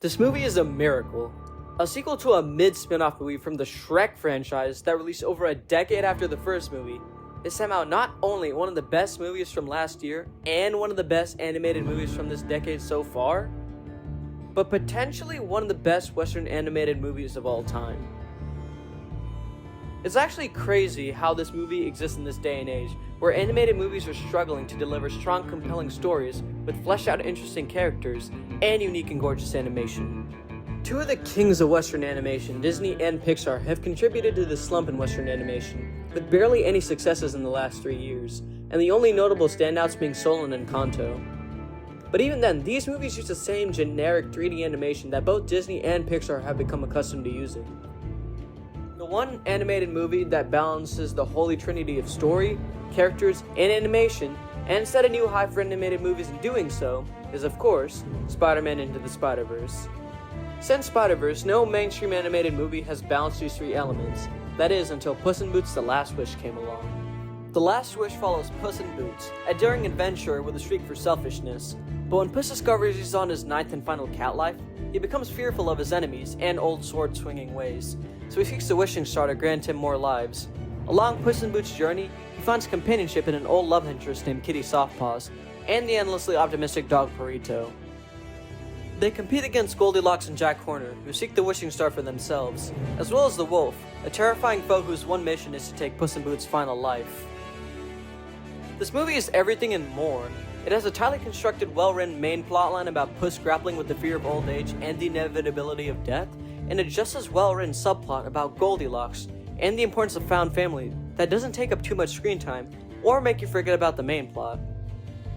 This movie is a miracle. A sequel to a mid-spin-off movie from the Shrek franchise that released over a decade after the first movie is somehow not only one of the best movies from last year and one of the best animated movies from this decade so far, but potentially one of the best Western animated movies of all time. It's actually crazy how this movie exists in this day and age, where animated movies are struggling to deliver strong, compelling stories with fleshed out, interesting characters and unique and gorgeous animation. Two of the kings of Western animation, Disney and Pixar, have contributed to the slump in Western animation, with barely any successes in the last 3 years, and the only notable standouts being Soul and Encanto. But even then, these movies use the same generic 3D animation that both Disney and Pixar have become accustomed to using. The one animated movie that balances the holy trinity of story, characters, and animation, and set a new high for animated movies in doing so, is of course, Spider-Man Into the Spider-Verse. Since Spider-Verse, no mainstream animated movie has balanced these three elements, that is, until Puss in Boots: The Last Wish came along. The Last Wish follows Puss in Boots, a daring adventurer with a streak for selfishness, but when Puss discovers he's on his ninth and final cat life, he becomes fearful of his enemies and old sword-swinging ways, so he seeks the wishing star to grant him more lives. Along Puss in Boots' journey, he finds companionship in an old love interest named Kitty Softpaws, and the endlessly optimistic dog Perito. They compete against Goldilocks and Jack Horner, who seek the wishing star for themselves, as well as the Wolf, a terrifying foe whose one mission is to take Puss in Boots' final life. This movie is everything and more. It has a tightly constructed, well-written main plotline about Puss grappling with the fear of old age and the inevitability of death, and a just as well-written subplot about Goldilocks and the importance of found family that doesn't take up too much screen time or make you forget about the main plot.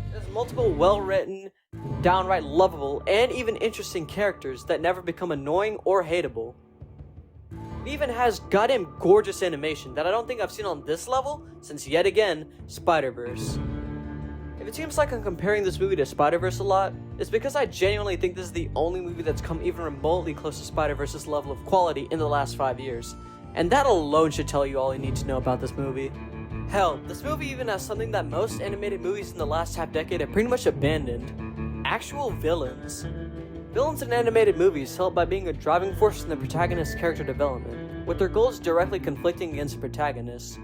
It has multiple well-written, downright lovable, and even interesting characters that never become annoying or hateable. It even has goddamn gorgeous animation that I don't think I've seen on this level since, yet again, Spider-Verse. If it seems like I'm comparing this movie to Spider-Verse a lot, it's because I genuinely think this is the only movie that's come even remotely close to Spider-Verse's level of quality in the last 5 years. And that alone should tell you all you need to know about this movie. Hell, this movie even has something that most animated movies in the last half-decade have pretty much abandoned. Actual villains. Villains in animated movies help by being a driving force in the protagonist's character development, with their goals directly conflicting against the protagonist.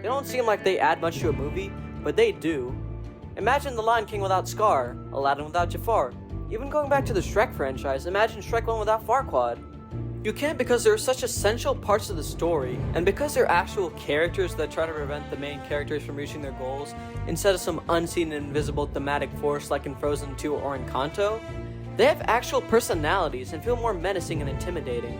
They don't seem like they add much to a movie, but they do. Imagine The Lion King without Scar, Aladdin without Jafar. Even going back to the Shrek franchise, imagine Shrek 1 without Farquaad. You can't because they're such essential parts of the story, and because they're actual characters that try to prevent the main characters from reaching their goals, instead of some unseen and invisible thematic force like in Frozen 2 or Encanto, they have actual personalities and feel more menacing and intimidating.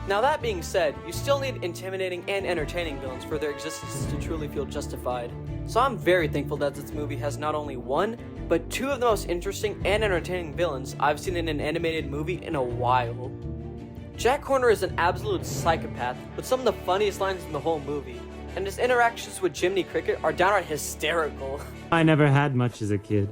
Now that being said, you still need intimidating and entertaining villains for their existence to truly feel justified. So I'm very thankful that this movie has not only one, but two of the most interesting and entertaining villains I've seen in an animated movie in a while. Jack Horner is an absolute psychopath with some of the funniest lines in the whole movie, and his interactions with Jiminy Cricket are downright hysterical. I never had much as a kid.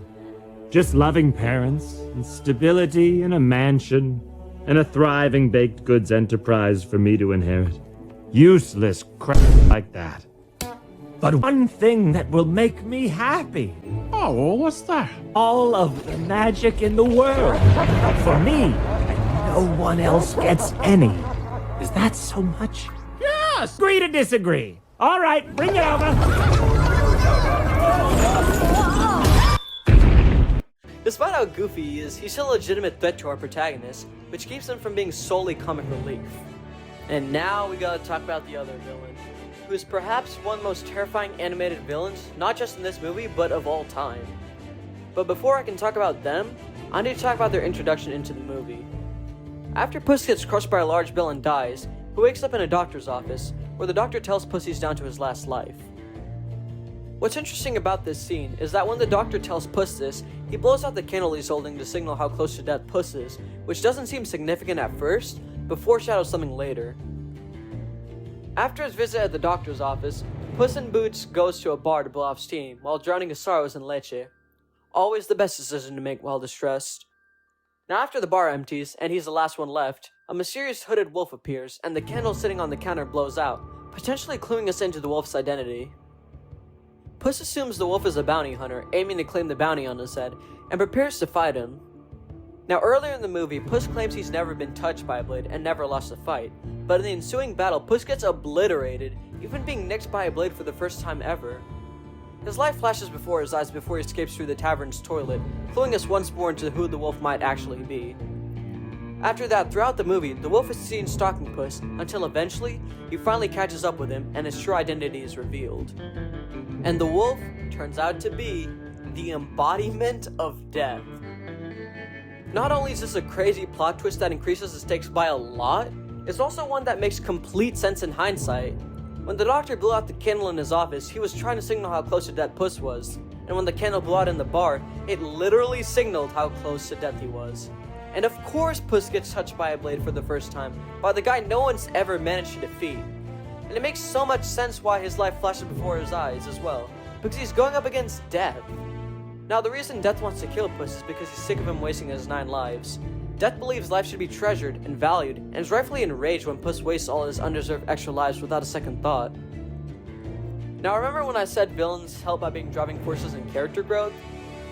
Just loving parents, and stability in a mansion, and a thriving baked goods enterprise for me to inherit. Useless crap like that. But one thing that will make me happy. Oh, what's that? All of the magic in the world. For me, and no one else gets any. Is that so much? Yes! Agree to disagree. All right, bring it over. Despite how goofy he is, he's still a legitimate threat to our protagonist, which keeps him from being solely comic relief. And now we gotta talk about the other villain, who is perhaps one of the most terrifying animated villains, not just in this movie, but of all time. But before I can talk about them, I need to talk about their introduction into the movie. After Puss gets crushed by a large bill and dies, he wakes up in a doctor's office, where the doctor tells Puss he's down to his last life. What's interesting about this scene is that when the doctor tells Puss this, he blows out the candle he's holding to signal how close to death Puss is, which doesn't seem significant at first, but foreshadows something later. After his visit at the doctor's office, Puss in Boots goes to a bar to blow off steam while drowning his sorrows in leche. Always the best decision to make while distressed. Now after the bar empties, and he's the last one left, a mysterious hooded wolf appears, and the candle sitting on the counter blows out, potentially cluing us into the wolf's identity. Puss assumes the wolf is a bounty hunter, aiming to claim the bounty on his head, and prepares to fight him. Now, earlier in the movie, Puss claims he's never been touched by a blade and never lost a fight, but in the ensuing battle, Puss gets obliterated, even being nicked by a blade for the first time ever. His life flashes before his eyes before he escapes through the tavern's toilet, cluing us once more into who the wolf might actually be. After that, throughout the movie, the wolf is seen stalking Puss until eventually, he finally catches up with him and his true identity is revealed. And the wolf turns out to be the embodiment of death. Not only is this a crazy plot twist that increases the stakes by a lot, it's also one that makes complete sense in hindsight. When the doctor blew out the candle in his office, he was trying to signal how close to death Puss was. And when the candle blew out in the bar, it literally signaled how close to death he was. And of course Puss gets touched by a blade for the first time, by the guy no one's ever managed to defeat. And it makes so much sense why his life flashes before his eyes as well, because he's going up against death. Now the reason Death wants to kill Puss is because he's sick of him wasting his 9 lives. Death believes life should be treasured and valued, and is rightfully enraged when Puss wastes all his undeserved extra lives without a second thought. Now remember when I said villains help by being driving forces in character growth?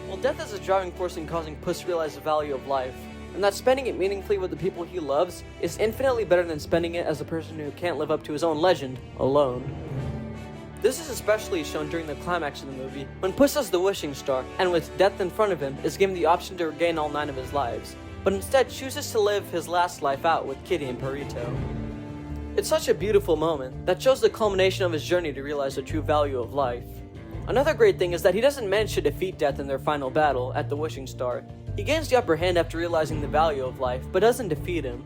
Well, Death is a driving force in causing Puss realize the value of life, and that spending it meaningfully with the people he loves is infinitely better than spending it as a person who can't live up to his own legend alone. This is especially shown during the climax of the movie, when Puss has the wishing star, and with Death in front of him, is given the option to regain all 9 of his lives, but instead chooses to live his last life out with Kitty and Perito. It's such a beautiful moment that shows the culmination of his journey to realize the true value of life. Another great thing is that he doesn't manage to defeat Death in their final battle at the wishing star. He gains the upper hand after realizing the value of life, but doesn't defeat him.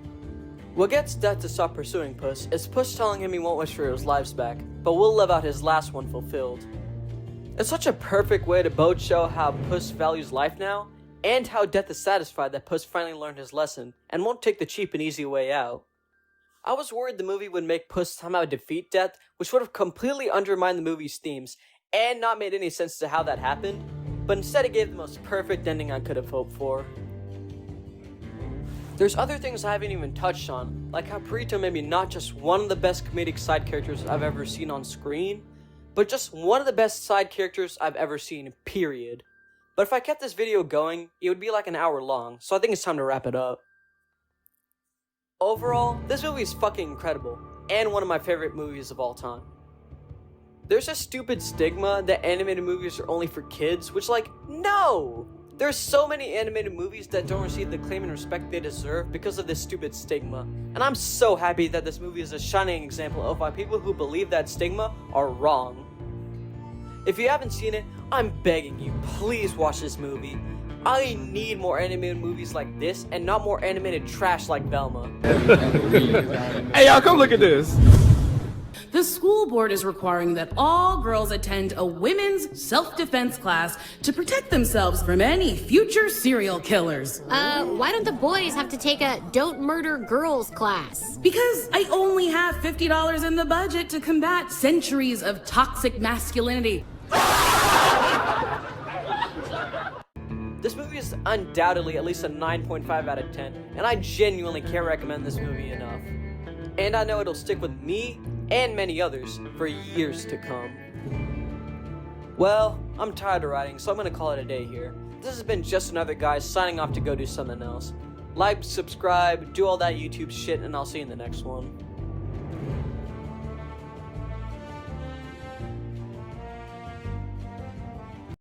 What gets Death to stop pursuing Puss is Puss telling him he won't wish for his lives back, but will live out his last one fulfilled. It's such a perfect way to both show how Puss values life now, and how Death is satisfied that Puss finally learned his lesson, and won't take the cheap and easy way out. I was worried the movie would make Puss somehow defeat Death, which would have completely undermined the movie's themes, and not made any sense to how that happened, but instead it gave the most perfect ending I could have hoped for. There's other things I haven't even touched on, like how Perito may be not just one of the best comedic side characters I've ever seen on screen, but just one of the best side characters I've ever seen, period. But if I kept this video going, it would be like an hour long, so I think it's time to wrap it up. Overall, this movie is fucking incredible, and one of my favorite movies of all time. There's a stupid stigma that animated movies are only for kids, which no! There's so many animated movies that don't receive the acclaim and respect they deserve because of this stupid stigma, and I'm so happy that this movie is a shining example of why people who believe that stigma are wrong. If you haven't seen it, I'm begging you, please watch this movie. I need more animated movies like this, and not more animated trash like Velma. Hey y'all, come look at this. The school board is requiring that all girls attend a women's self-defense class to protect themselves from any future serial killers. Why don't the boys have to take a Don't Murder Girls class? Because I only have $50 in the budget to combat centuries of toxic masculinity. This movie is undoubtedly at least a 9.5 out of 10, and I genuinely can't recommend this movie enough. And I know it'll stick with me and many others for years to come. Well, I'm tired of writing, so I'm gonna call it a day here. This has been just another guy signing off to go do something else. Like, subscribe, do all that YouTube shit, and I'll see you in the next one.